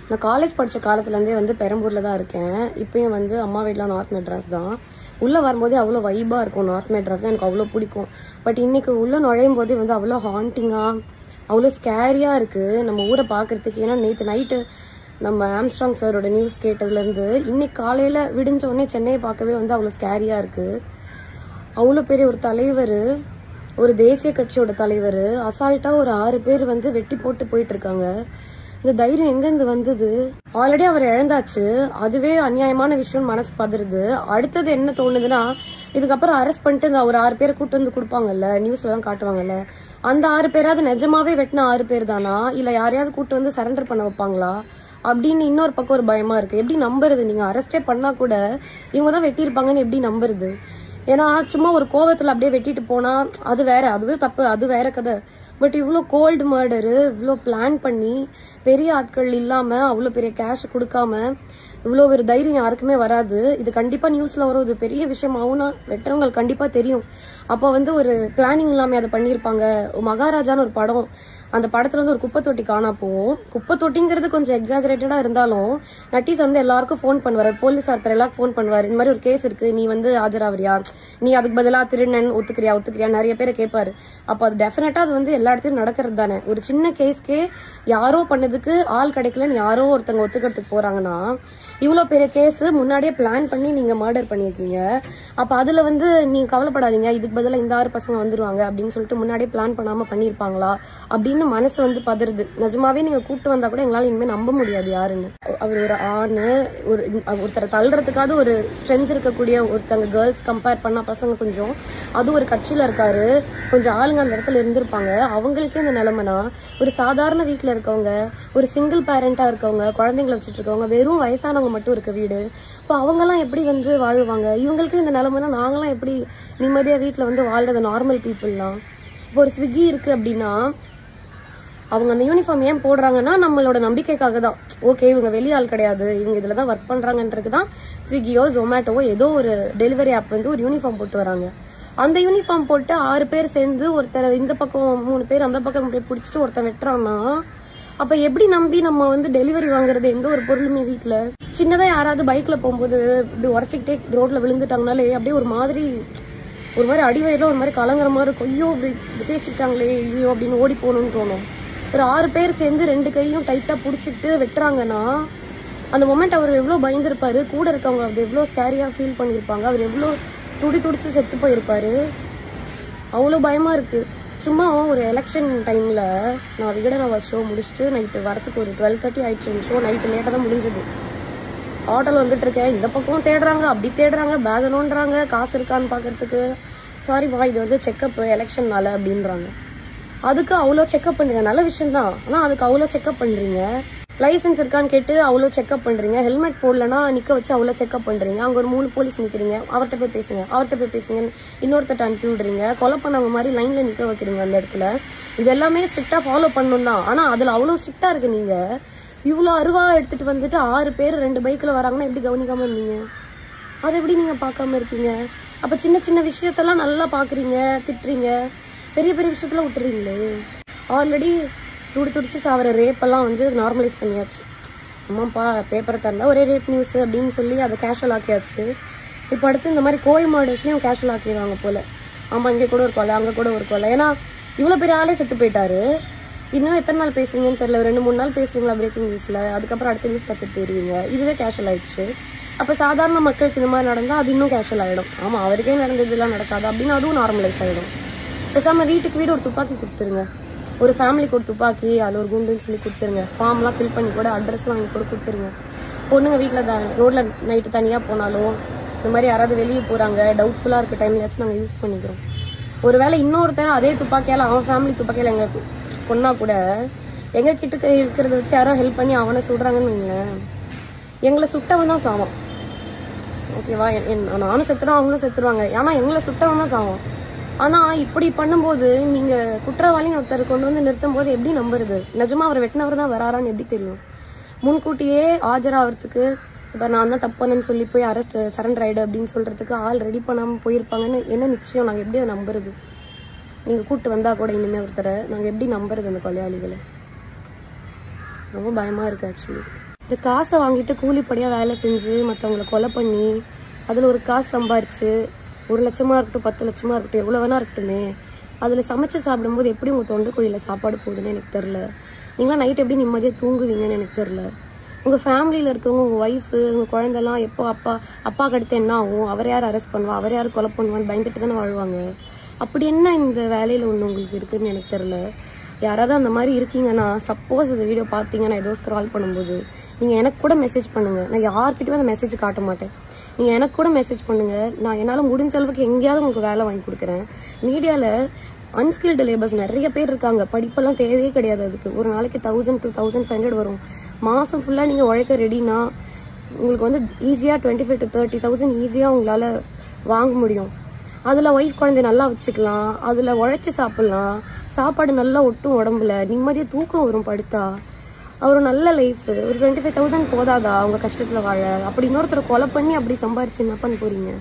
நான் காலேஜ் படிச்ச காலத்துலேருந்தே வந்து பெரம்பூர்ல தான் இருக்கேன். இப்பயும் வந்து அம்மா வீட்டில் நார்த் மெட்ராஸ் தான். உள்ள வரும்போதே அவ்வளோ வைபா இருக்கும். நார்த் மெட்ராஸ் தான் எனக்கு அவ்வளோ பிடிக்கும். பட் இன்னைக்கு உள்ள நுழையும் போதே வந்து அவ்வளோ ஹாண்டிங்கா அவ்வளோ ஸ்கேரியா இருக்கு நம்ம ஊரை பார்க்கறதுக்கு. ஏன்னா நேற்று நைட்டு நம்ம ஆம்ஸ்ட்ராங் சாரோட நியூஸ் கேட்டதுலேருந்து இன்னைக்கு காலையில விடிஞ்ச உடனே சென்னையை பார்க்கவே வந்து அவ்வளோ ஸ்கேரியா இருக்கு. அவ்வளோ பெரிய ஒரு தலைவர், ஒரு தேசிய கட்சியோட தலைவர் அசால்ட்டா ஒரு 6 பேர் வந்து வெட்டி போட்டு போயிட்டு இருக்காங்க. இந்த தைரியம் எங்கிருந்து வந்தது? ஆல்ரெடி அவர் இழந்தாச்சு, அதுவே அநியாயமான விஷயம், மனசு பதறுது. அடுத்தது என்ன தோணுதுன்னா, இதுக்கப்புறம் அரெஸ்ட் பண்ணிட்டு இந்த ஒரு 6 பேரை கூட்டு வந்து கொடுப்பாங்கல்ல, நியூஸ்ல எல்லாம் காட்டுவாங்கல்ல, அந்த 6 பேராவது நிஜமாவே வெட்டின 6 பேர் தானா, இல்ல யாரையாவது கூட்டு வந்து சரண்டர் பண்ண வைப்பாங்களா அப்படின்னு இன்னொரு பக்கம் ஒரு பயமா இருக்கு. எப்படி நம்புறது? நீங்க அரெஸ்டே பண்ணா கூட இவங்க தான் வெட்டியிருப்பாங்கன்னு எப்படி நம்புறது? ஏன்னா சும்மா ஒரு கோவத்துல அப்படியே வெட்டிட்டு போனா அது வேற, அதுவே தப்பு, அது வேற கதை. பட் இவ்வளோ கோல்டு மர்டரு, இவ்வளோ பிளான் பண்ணி பெரிய ஆட்கள் இல்லாம அவ்வளோ பெரிய கேஷ் கொடுக்காம இவ்வளோ ஒரு தைரியம் யாருக்குமே வராது. இது கண்டிப்பா நியூஸ்ல வரும். இது பெரிய விஷயம் ஆகும்னா வெட்டுறவங்களுக்கு கண்டிப்பா தெரியும். அப்போ வந்து ஒரு பிளானிங் இல்லாம அதை பண்ணியிருப்பாங்க. மகாராஜான்னு ஒரு படம், அந்த படத்துல வந்து ஒரு குப்பை தொட்டி காணா போகும். குப்பை தொட்டிங்கிறது கொஞ்சம் எக்ஸாஜரேட்டடா இருந்தாலும் நட்டீஸ் வந்து எல்லாருக்கும் ஃபோன் பண்ணுவாரு, போலீஸார் பேர் எல்லாருக்கும் ஃபோன் பண்ணுவாரு. இந்த மாதிரி ஒரு கேஸ் இருக்கு, நீ வந்து ஆஜராவரியா, நீ அதுக்கு பதிலா திருநன் ஒத்துக்கிறியா நிறைய பேரை கேட்பாரு. அப்போ அது டெஃபினட்டா அது வந்து எல்லா இடத்துலயும் நடக்கிறது தானே. ஒரு சின்ன கேஸ்க்கே யாரோ பண்ணதுக்கு ஆள் கிடைக்கலன்னு யாரோ ஒருத்தங்க ஒத்துக்கிறதுக்கு போறாங்கன்னா, இவ்வளவு பெரிய கேஸ் முன்னாடியே பிளான் பண்ணி நீங்க மர்டர் பண்ணிருக்கீங்க. அப்ப அதுல வந்து நீங்க கவலைப்படாதீங்க, இதுக்கு பதிலா இந்த 6 பசங்க வந்துருவாங்க அப்படின்னு சொல்லிட்டு முன்னாடியே பிளான் பண்ணாம பண்ணிருப்பாங்களா அப்படின்னு மனசு வந்து பதறுது. நிஜமாவே நீங்க கூப்பிட்டு வந்தா கூட எங்களால இனிமே நம்ப முடியாது யாருன்னு. அவர் ஒரு ஆணு, ஒருத்தரை தள்ளுறதுக்காவது ஒரு ஸ்ட்ரென்த் இருக்கக்கூடிய ஒருத்தங்க கேர்ள்ஸ் கம்பேர் பண்ணா பசங்க கொஞ்சம், அது ஒரு கட்சியில இருக்காரு, கொஞ்சம் ஆளுங்க அந்த இடத்துல இருந்திருப்பாங்க. அவங்களுக்கே இந்த நிலைமைனா, ஒரு சாதாரண வீட்டுல இருக்கவங்க, ஒரு சிங்கிள் பேரண்டா இருக்கவங்க, குழந்தைங்களை வச்சுட்டு இருக்கவங்க, வெறும் வயசானவங்க மட்டும் இருக்க வீடு, இப்போ அவங்க எல்லாம் எப்படி வந்து வாழுவாங்க? இவங்களுக்கு இந்த நிலைமைனா நாங்களாம் எப்படி நிம்மதியா வீட்டுல வந்து வாழ்றது? நார்மல் பீப்புள்லாம் இப்போ ஒரு ஸ்விக்கி இருக்கு அப்படின்னா அவங்க அந்த யூனிஃபார்ம் ஏன் போடுறாங்கன்னா நம்மளோட நம்பிக்கைக்காக தான். ஓகே இவங்க வெளியாள் கிடையாது, இவங்க இதுலதான் ஒர்க் பண்றாங்கன்றது தான் ஸ்விக்கியோ ஜொமேட்டோவோ ஏதோ ஒரு டெலிவரி ஆப் வந்து ஒரு யூனிஃபார்ம் போட்டு வராங்க. அந்த யூனிஃபார்ம் போட்டு 6 பேர் சேர்ந்து ஒருத்தர் இந்த பக்கம் 3 பேர் அந்த பக்கம் பிடிச்சிட்டு ஒருத்தர் வெட்டுறான்னா, அப்ப எப்படி நம்பி நம்ம வந்து டெலிவரி வாங்குறது? எந்த ஒரு பொருளுமே வீட்டுல சின்னதா யாராவது பைக்ல போகும்போது இப்படி உரசிக்கிட்டே ரோட்ல விழுந்துட்டாங்கனாலே அப்படியே ஒரு மாதிரி அடிவயிறுல ஒரு மாதிரி கலங்குற மாதிரி இருக்கும். ஐயோ இப்படி தேய்ச்சிட்டாங்களே ஐயோ அப்படின்னு ஓடி போகணும்னு தோணும். ஒரு 6 பேர் சேர்ந்து 2 கையும் டைட்டா புடிச்சிட்டு வெட்டுறாங்கன்னா அந்த மொமெண்ட் அவர் எவ்வளவு பயந்துருப்பாரு, கூட இருக்கவங்க அது எவ்வளவு ஸ்கேரியா ஃபீல் பண்ணிருப்பாங்க, அவர் எவ்வளவு துடிச்சு செத்து போயிருப்பாரு. அவ்வளவு பயமா இருக்கு. சும்மா ஒரு எலெக்ஷன் டைம்ல நான் விகடனவா ஷோ முடிச்சுட்டு நைட்டு வரத்துக்கு ஒரு 12:30 ஆயிடுச்சு. ஷோ நைட்டு லேட்டா தான் முடிஞ்சது. ஆட்டோல வந்துட்டு இருக்கேன், இந்த பக்கம் தேடுறாங்க, அப்படி தேடுறாங்க, பேக் நோன்றாங்க, காசு இருக்கான்னு பாக்குறதுக்கு. சாரிப்பா இது வந்து செக்அப் எலெக்ஷன்னால அப்படின்றாங்க. அதுக்கு அவ்வளோ செக்அப் பண்றீங்க, நல்ல விஷயம் தான், ஆனா அதுக்கு அவ்வளோ செக்அப் பண்றீங்க. லைசன்ஸ் இருக்கான்னு கேட்டு அவ்வளோ செக்அப் பண்றீங்க, ஹெல்மெட் போடலன்னா நிக்க வச்சு அவ்வளோ செக்அப் பண்றீங்க. அங்க ஒரு 3 போலீஸ் நிக்கிறீங்க, அவர்கிட்ட போய் பேசுங்க இன்னொருத்தட்ட அனுப்பி விடுறீங்க, கொலை பண்ணவங்க மாதிரி லைன்ல நிக்க வைக்கிறீங்க அந்த இடத்துல. இது எல்லாமே ஸ்ட்ரிக்டா ஃபாலோ பண்ணணும் தான், ஆனா அதுல அவ்வளோ ஸ்ட்ரிக்டா இருக்கு. நீங்க இவ்வளோ அருவா எடுத்துட்டு வந்துட்டு 6 பேர் 2 பைக்ல வராங்கன்னா எப்படி கவனிக்காம இருந்தீங்க? அதை எப்படி நீங்க பார்க்காம இருக்கீங்க? அப்ப சின்ன சின்ன விஷயத்தெல்லாம் நல்லா பாக்குறீங்க, திட்டுறீங்க, பெரிய பெரிய விஷயத்துல விட்டுறீங்களே. ஆல்ரெடி துடிச்சு சாவர ரேப் எல்லாம் வந்து நார்மலைஸ் பண்ணியாச்சு. ஆமாப்பா பேப்பரை திறந்தா ஒரே ரேப் நியூஸ் அப்படின்னு சொல்லி அதை கேஷுவல் ஆக்கியாச்சு. இப்ப அடுத்து இந்த மாதிரி கோல் மர்டர்ஸ்லயும் கேஷுவல் ஆக்கிடுவாங்க போல. ஆமா இங்க கூட ஒரு கொலை, அங்க கூட ஒரு கொலை. ஏன்னா இவ்வளவு பெரிய ஆளே செத்து போயிட்டாரு. இன்னும் எத்தனை நாள் பேசுவீங்கன்னு தெரியல. 2-3 நாள் பேசுவீங்களா பிரேக்கிங் நியூஸ்ல, அதுக்கப்புறம் அடுத்த நியூஸ் பார்த்துட்டு போயிருவீங்க. இதுவே கேஷுவல் ஆயிடுச்சு. அப்ப சாதாரண மக்களுக்கு இந்த மாதிரி நடந்தா அது இன்னும் கேஷுவல் ஆயிடும். ஆமா அவருக்கே நடந்தது எல்லாம் நடக்காது அப்படின்னு அதுவும் நார்மலைஸ் ஆயிடும். பேசாம வீட்டுக்கு வீடு ஒரு துப்பாக்கி கொடுத்துருங்க, ஒரு ஃபேமிலிக்கு ஒரு துப்பாக்கி, அதுல ஒரு குண்டுன்னு சொல்லி கொடுத்துருங்க. ஃபார்ம் எல்லாம் ஃபில் பண்ணி கூட அட்ரஸ்லாம் வாங்கி கூட கொடுத்துருங்க. பொண்ணுங்க வீட்டுல ரோட்ல நைட்டு தனியா போனாலும் இந்த மாதிரி யாராவது வெளியே போறாங்க டவுட்ஃபுல்லா இருக்க டைம்லயாச்சும் நாங்க யூஸ் பண்ணிக்கிறோம். ஒருவேளை இன்னொருத்தன் அதே துப்பாக்கியால அவன் ஃபேமிலி துப்பாக்கியால எங்க கொன்னா கூட எங்க கிட்ட இருக்கிறத வச்சு யாரோ ஹெல்ப் பண்ணி அவனை சுடுறாங்கன்னு வைங்களேன், எங்களை சுட்டவன் தான் சாவான். ஓகேவா? நானும் செத்துருவான், அவங்களும் செத்துருவாங்க, ஆனா எங்களை சுட்டவன் தான் சாவான். ஆனா இப்படி பண்ணும்போது நீங்க குற்றவாளின்னு ஒருத்தர் கொண்டு வந்து நிறுத்தும் போது எப்படி நம்புறது? நிஜமா அவர் வெட்டினவர் தான் வராரான்னு எப்படி தெரியும்? முன்கூட்டியே ஆஜராகிறதுக்கு இப்ப நான் தான் தப்பானு சொல்லி போய் அரெஸ்ட் சரண்டர் ஆயிடு அப்படின்னு சொல்றதுக்கு ஆள் ரெடி பண்ணாம போயிருப்பாங்கன்னு என்ன நிச்சயம்? நாங்க எப்படி அதை நம்புறது? நீங்க கூட்டு வந்தா கூட இனிமே ஒருத்தரை நாங்க எப்படி நம்புறது? அந்த கொலையாளிகளை ரொம்ப பயமா இருக்கு ஆக்சுவலி. இந்த காசை வாங்கிட்டு கூலிப்படியா வேலை செஞ்சு மற்றவங்களை கொலை பண்ணி அதில் ஒரு காசு சம்பாரிச்சு 1 லட்சமா இருக்கட்டும் 10 லட்சமா இருக்கட்டும் எவ்வளோ வேணா இருக்கட்டுமே, அதில் சமைச்சு சாப்பிடும்போது எப்படி உங்கள் தொண்டைக்குழியில் சாப்பாடு போகுதுன்னு எனக்கு தெரில. நீங்களாம் நைட் எப்படி நிம்மதியாக தூங்குவீங்கன்னு எனக்கு தெரில. உங்கள் ஃபேமிலியில் இருக்கவங்க, உங்கள் ஒய்ஃபு, உங்கள் குழந்தெல்லாம் எப்போ அப்பாவுக்கு அடுத்து என்ன ஆகும், அவர் யார் அரெஸ்ட் பண்ணுவா, அவர் யார் கொலை பண்ணுவான்னு பயந்துட்டு தானே வாழ்வாங்க. அப்படி என்ன இந்த வேலையில் ஒன்று உங்களுக்கு இருக்குதுன்னு எனக்கு தெரில. யாராவது அந்த மாதிரி இருக்கீங்கன்னா, சப்போஸ் இந்த வீடியோ பார்த்தீங்கன்னா ஏதோ ஸ்க்ரால் பண்ணும்போது நீங்கள் எனக்கு கூட மெசேஜ் பண்ணுங்கள். நான் யார்கிட்டயும் அந்த மெசேஜ் காட்ட மாட்டேன். நீங்கள் எனக்கு கூட மெசேஜ் பண்ணுங்கள். நான் என்னால் முடிஞ்ச அளவுக்கு எங்கேயாவது உங்களுக்கு வேலை வாங்கி கொடுக்குறேன். மீடியாவில் அன்ஸ்கில்டு லேபர்ஸ் நிறைய பேர் இருக்காங்க. படிப்பெல்லாம் தேவையே கிடையாது. அதுக்கு ஒரு நாளைக்கு 1000 to 1500 வரும். மாதம் ஃபுல்லாக நீங்கள் உழைக்க ரெடினா உங்களுக்கு வந்து ஈஸியாக 25 to 30,000 ஈஸியாக உங்களால் வாங்க முடியும். அதில் ஒய்ஃப் குழந்தைய நல்லா வச்சுக்கலாம், அதில் உழைச்சி சாப்பிட்லாம், சாப்பாடு நல்லா ஒட்டும், உடம்புல நிம்மதியாக தூக்கம் வரும் படுத்தா. ஒரு நல்ல லைஃப். ஒரு 25,000 போதாதா அவங்க கஷ்டத்தில் வாழ? அப்படி இன்னொருத்தரை கொலை பண்ணி அப்படி சம்பாரிச்சு என்ன பண்ண போறீங்க?